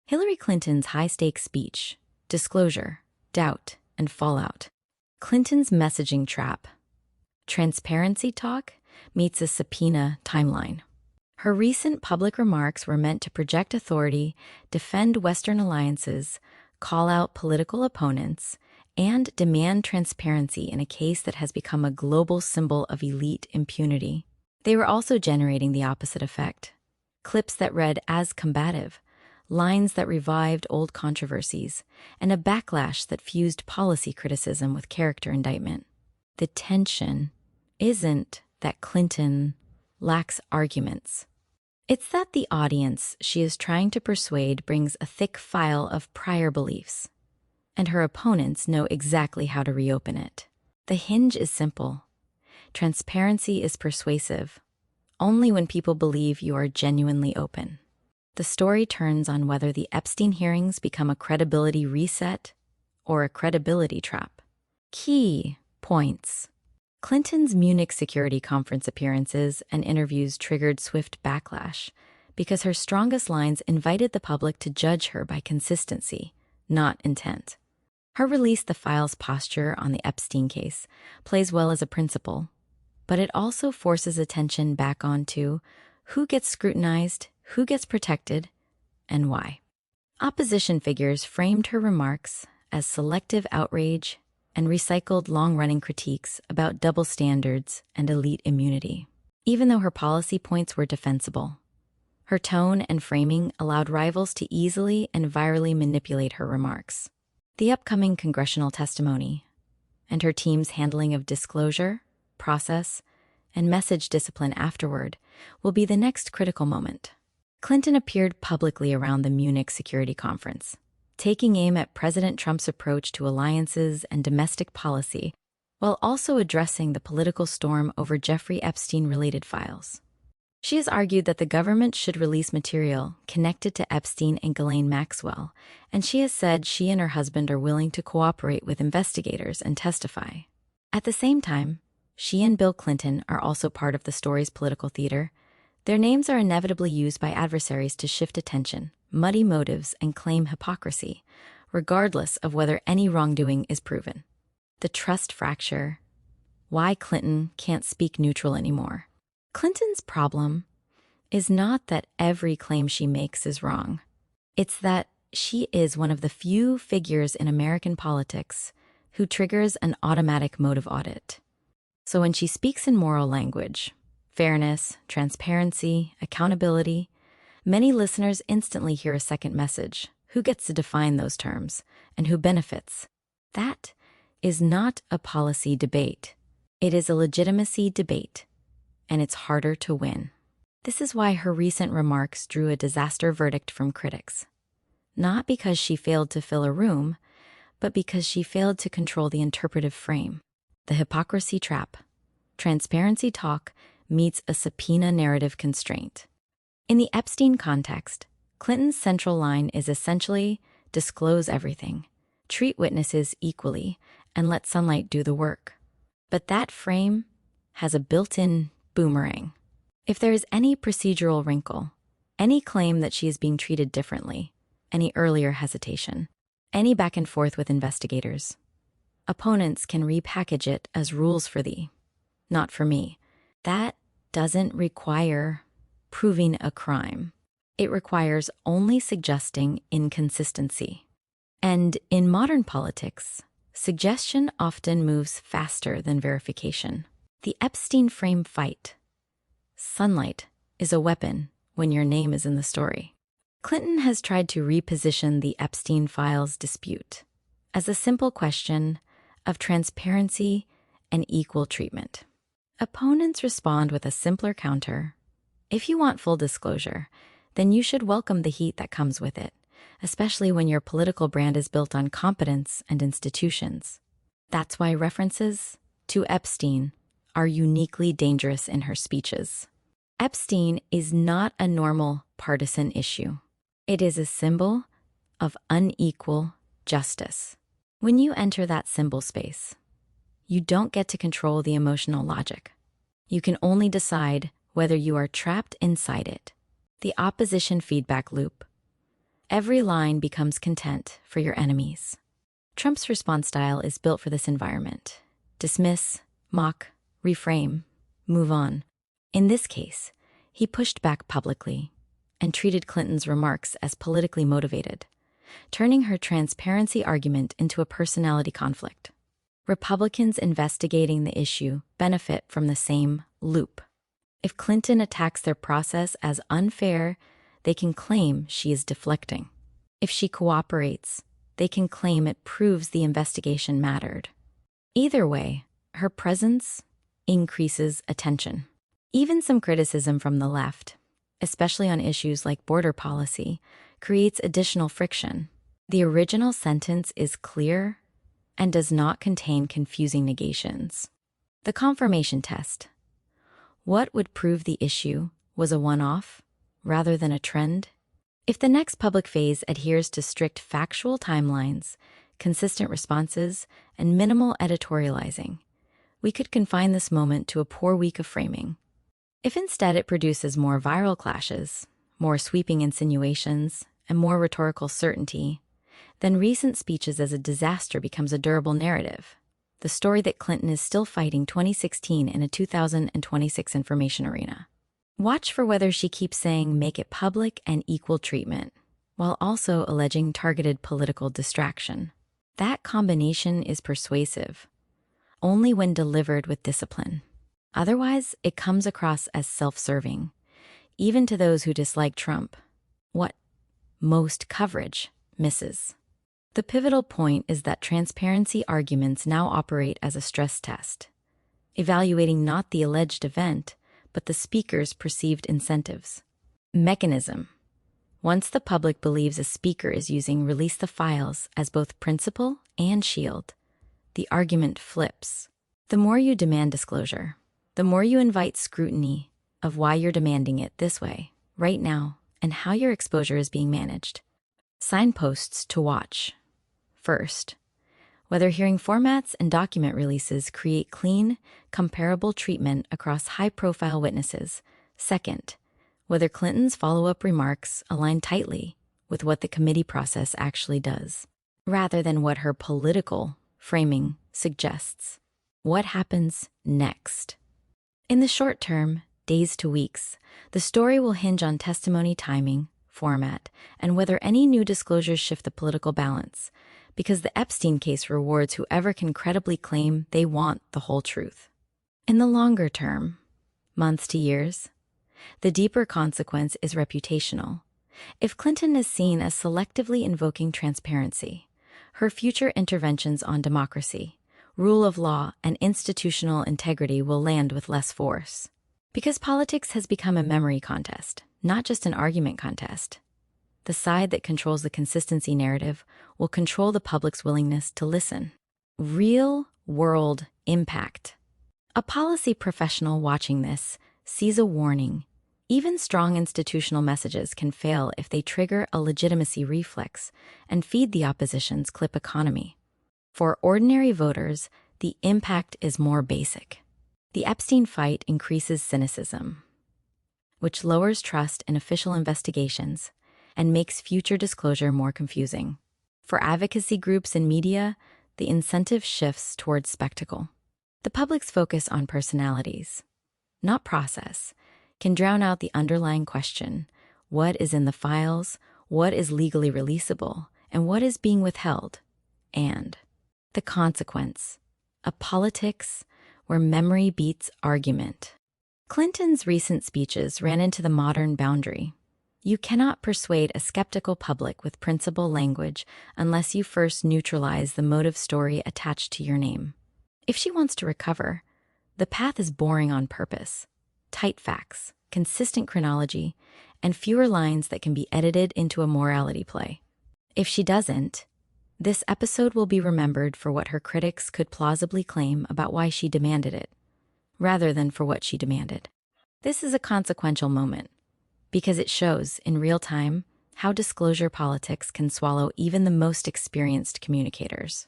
Hillary Clinton's high-stakes speech, disclosure, doubt, and fallout. Clinton's messaging trap. Transparency talk meets a subpoena timeline. Her recent public remarks were meant to project authority, defend Western alliances, call out political opponents, and demand transparency in a case that has become a global symbol of elite impunity. They were also generating the opposite effect. Clips that read as combative, lines that revived old controversies, and a backlash that fused policy criticism with character indictment. The tension isn't that Clinton lacks arguments. It's that the audience she is trying to persuade brings a thick file of prior beliefs, and her opponents know exactly how to reopen it. The hinge is simple. Transparency is persuasive, only when people believe you are genuinely open. The story turns on whether the Epstein hearings become a credibility reset or a credibility trap. Key points. Clinton's Munich Security Conference appearances and interviews triggered swift backlash because her strongest lines invited the public to judge her by consistency, not intent. Her release the files posture on the Epstein case plays well as a principle, but it also forces attention back onto who gets scrutinized, who gets protected, and why. Opposition figures framed her remarks as selective outrage and recycled long-running critiques about double standards and elite immunity. Even though her policy points were defensible, her tone and framing allowed rivals to easily and virally manipulate her remarks. The upcoming congressional testimony and her team's handling of disclosure, process, and message discipline afterward will be the next critical moment. Clinton appeared publicly around the Munich Security Conference, taking aim at President Trump's approach to alliances and domestic policy, while also addressing the political storm over Jeffrey Epstein-related files. She has argued that the government should release material connected to Epstein and Ghislaine Maxwell, and she has said she and her husband are willing to cooperate with investigators and testify. At the same time, she and Bill Clinton are also part of the story's political theater. Their names are inevitably used by adversaries to shift attention, muddy motives, and claim hypocrisy, regardless of whether any wrongdoing is proven. The trust fracture. Why Clinton can't speak neutral anymore. Clinton's problem is not that every claim she makes is wrong. It's that she is one of the few figures in American politics who triggers an automatic motive audit. So when she speaks in moral language, fairness, transparency, accountability, many listeners instantly hear a second message. Who gets to define those terms, and who benefits? That is not a policy debate. It is a legitimacy debate, and it's harder to win. This is why her recent remarks drew a disaster verdict from critics. Not because she failed to fill a room, but because she failed to control the interpretive frame. The hypocrisy trap. Transparency talk meets a subpoena narrative constraint. In the Epstein context, Clinton's central line is essentially disclose everything, treat witnesses equally, and let sunlight do the work. But that frame has a built-in boomerang. If there is any procedural wrinkle, any claim that she is being treated differently, any earlier hesitation, any back and forth with investigators, opponents can repackage it as rules for thee, not for me. That doesn't require proving a crime. It requires only suggesting inconsistency. And in modern politics, suggestion often moves faster than verification. The Epstein frame fight. Sunlight is a weapon when your name is in the story. Clinton has tried to reposition the Epstein files dispute as a simple question of transparency and equal treatment. Opponents respond with a simpler counter. If you want full disclosure, then you should welcome the heat that comes with it, especially when your political brand is built on competence and institutions. That's why references to Epstein are uniquely dangerous in her speeches. Epstein is not a normal partisan issue. It is a symbol of unequal justice. When you enter that symbol space, you don't get to control the emotional logic. You can only decide whether you are trapped inside it. The opposition feedback loop. Every line becomes content for your enemies. Trump's response style is built for this environment. Dismiss, mock, reframe, move on. In this case, he pushed back publicly and treated Clinton's remarks as politically motivated, turning her transparency argument into a personality conflict. Republicans investigating the issue benefit from the same loop. If Clinton attacks their process as unfair, they can claim she is deflecting. If she cooperates, they can claim it proves the investigation mattered. Either way, her presence increases attention. Even some criticism from the left, especially on issues like border policy, creates additional friction. The original sentence is clear and does not contain confusing negations. The confirmation test. What would prove the issue was a one-off rather than a trend? If the next public phase adheres to strict factual timelines, consistent responses, and minimal editorializing, we could confine this moment to a poor week of framing. If instead it produces more viral clashes, more sweeping insinuations, and more rhetorical certainty, then recent speeches as a disaster becomes a durable narrative. The story that Clinton is still fighting 2016 in a 2026 information arena. Watch for whether she keeps saying make it public and equal treatment, while also alleging targeted political distraction. That combination is persuasive, only when delivered with discipline. Otherwise, it comes across as self-serving, even to those who dislike Trump. What most coverage misses. The pivotal point is that transparency arguments now operate as a stress test, evaluating not the alleged event, but the speaker's perceived incentives. Mechanism. Once the public believes a speaker is using release the files as both principle and shield, the argument flips. The more you demand disclosure, the more you invite scrutiny of why you're demanding it this way, right now, and how your exposure is being managed. Signposts to watch. First, whether hearing formats and document releases create clean, comparable treatment across high-profile witnesses. Second, whether Clinton's follow-up remarks align tightly with what the committee process actually does, rather than what her political framing suggests. What happens next? In the short term, days to weeks, the story will hinge on testimony timing, format, and whether any new disclosures shift the political balance, because the Epstein case rewards whoever can credibly claim they want the whole truth. In the longer term, months to years, the deeper consequence is reputational. If Clinton is seen as selectively invoking transparency, her future interventions on democracy, rule of law, and institutional integrity will land with less force. Because politics has become a memory contest, not just an argument contest. The side that controls the consistency narrative will control the public's willingness to listen. Real-world impact. A policy professional watching this sees a warning. Even strong institutional messages can fail if they trigger a legitimacy reflex and feed the opposition's clip economy. For ordinary voters, the impact is more basic. The Epstein fight increases cynicism, which lowers trust in official investigations and makes future disclosure more confusing. For advocacy groups and media, the incentive shifts towards spectacle. The public's focus on personalities, not process, can drown out the underlying question: what is in the files, what is legally releasable, and what is being withheld? And the consequence, a politics where memory beats argument. Clinton's recent speeches ran into the modern boundary. You cannot persuade a skeptical public with principle language unless you first neutralize the motive story attached to your name. If she wants to recover, the path is boring on purpose. Tight facts, consistent chronology, and fewer lines that can be edited into a morality play. If she doesn't, this episode will be remembered for what her critics could plausibly claim about why she demanded it, rather than for what she demanded. This is a consequential moment, because it shows, in real time, how disclosure politics can swallow even the most experienced communicators.